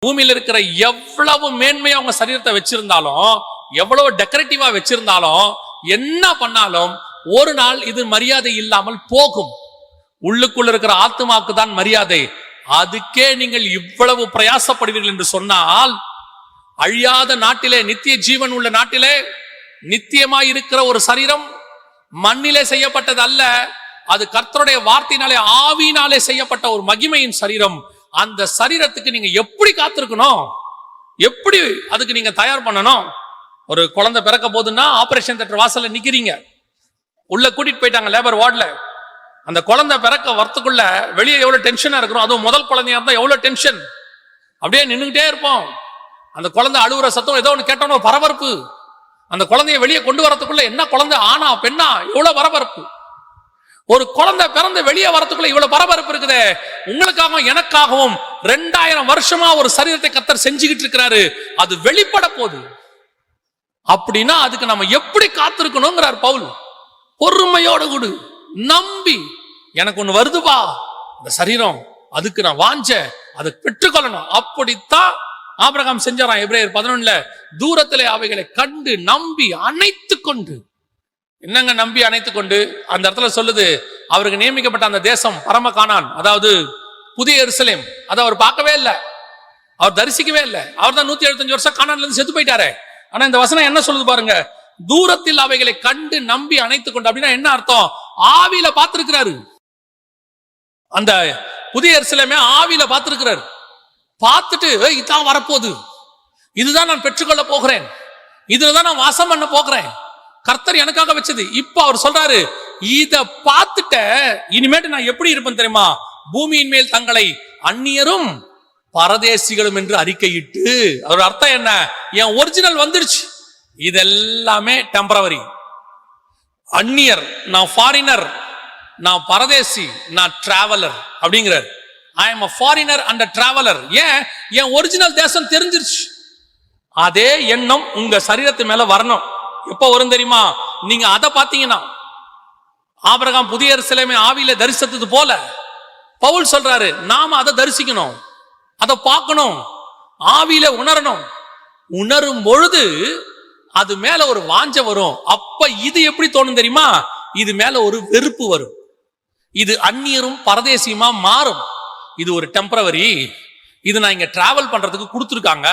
பூமியில இருக்கிற எவ்வளவு மேன்மையா அவங்க சரீரத்தை வச்சிருந்தாலும், எவ்வளவு டெக்கரேட்டிவா வச்சிருந்தாலும், என்ன பண்ணாலும் ஒரு நாள் இது மரியாதை இல்லாமல் போகும். உள்ளுக்குள்ள இருக்கிற ஆத்மாவுக்கு தான் மரியாதை. அதுக்கே நீங்கள் இவ்வளவு பிரயாசப்படுவீர்கள் என்று சொன்னால், அழியாத நாட்டிலே, நித்திய ஜீவன் உள்ள நாட்டிலே, நித்தியமாய் இருக்கிற ஒரு சரீரம் மண்ணிலே செய்யப்பட்டது அல்ல, அது கர்த்தருடைய வார்த்தையினாலே ஆவியினாலே செய்யப்பட்ட ஒரு மகிமையின் சரீரம். அந்த சரீரத்துக்கு நீங்க எப்படி காத்திருக்கணும், எப்படி அதுக்கு நீங்க தயார் பண்ணணும்? ஒரு குழந்தை பிறக்க போதுன்னா ஆபரேஷன் தியேட்டர் வாசல்ல நிக்கிறீங்க, உள்ள கூட்டிட்டு போயிட்டாங்க லேபர் வார்டுல. அந்த குழந்தை பிறக்க வரத்துக்குள்ள வெளியே எவ்வளவு டென்ஷனா இருக்கிறோம். அதுவும் முதல் குழந்தையா இருந்தா எவ்வளவு டென்ஷன். அப்படியே நின்றுகிட்டே இருப்போம். அந்த குழந்தை அழுகுற சத்தம் ஏதோ ஒன்று கேட்டோன்னு ஒரு பரபரப்பு. அந்த குழந்தைய வெளியே கொண்டு வரத்துக்குள்ள என்ன குழந்தை ஆனா பெண்ணா எவ்வளவு பரபரப்பு. ஒரு குழந்தை பிறந்து வெளியே வரத்துக்குள்ள இவ்வளவு பரபரப்பு இருக்குதே. உங்களுக்காகவும் எனக்காகவும் 2000 வருஷமா ஒரு சரீரத்தை கர்த்தர் செஞ்சுக்கிட்டு இருக்கிறாரு. அது வெளிப்பட போகுது. அப்படின்னா அதுக்கு நம்ம எப்படி காத்திருக்கணுங்கிறார் பவுல். பொறுமையோடு கூட நம்பி, எனக்கு ஒண்ணு வருதுப்பா இந்த சரீரம், அதுக்கு நான் வாஞ்ச அதை பெற்றுக்கொள்ளணும். அப்படித்தான் ஆபிரகாம் செஞ்சாராம். எபிரேயர் 11 தூரத்திலே அவைகளை கண்டு நம்பி அணைத்து கொண்டு. என்னங்க நம்பி அணைத்து கொண்டு? அந்த இடத்துல சொல்லுது, அவருக்கு நியமிக்கப்பட்ட அந்த தேசம் பரம கானான், அதாவது புதிய எருசலேம், அதை அவர் பார்க்கவே இல்லை, அவர் தரிசிக்கவே இல்லை. அவர் தான் 175 வருஷம் கானான்ல இருந்து செத்து போயிட்டாரு. ஆனா இந்த வசனம் என்ன சொல்லுது பாருங்க, தூரத்தில் அவைகளை கண்டு நம்பி அணைத்து கொண்டு. அப்படின்னா என்ன அர்த்தம்? ஆவியில பார்த்திருக்கிறாரு. அந்த புதிய எருசலேமே ஆவியில பார்த்திருக்கிறாரு. பார்த்துட்டு இதான் வரப்போகுது, இதுதான் நான் பெற்றுக்கொள்ள போகிறேன், இதுலதான் நான் வாசம் பண்ண போகிறேன், கர்த்தர் எனக்காக வச்சது. இப்ப அவர் சொல்றாரு, இத பார்த்துட்ட இனிமேட்டு நான் எப்படி இருப்பேன் தெரியுமா? பூமியின் மேல் தங்களை அந்நியரும் பரதேசிகளும் என்று அறிக்கையிட்டு. அதோட அர்த்தம் என்ன? என் ஒரிஜினல் வந்துருச்சு, இதெல்லாமே டெம்பரவரி. அந்நியர், நான் ஃபாரினர், நான் பரதேசி, நான் டிராவலர் அப்படிங்கிறார். I am a foreigner and a traveler. ஏன்? என் ஒரிஜினல் தேசம் தெரிஞ்சிருச்சு. அதே எண்ணம் உங்க சரீரத்து மேல வரணும். எப்ப வரும் தெரியுமா? நீங்க அதை பார்த்தீங்கன்னா, ஆபிரகாம் புதிய எருசலேமை ஆவியில தரிசித்தது போல பவுல் சொல்றாரு, நாம அதை தரிசிக்கணும், அதை பார்க்கணும், ஆவியில உணரணும். உணரும் பொழுது அது மேல ஒரு வாஞ்ச வரும். அப்ப இது எப்படி தோணும் தெரியுமா? இது மேல ஒரு வெறுப்பு வரும். இது அந்நியரும் பரதேசியுமா மாறும். இது ஒரு டெம்பரவரி, இது நான் இங்க டிராவல் பண்றதுக்கு கொடுத்துருக்காங்க,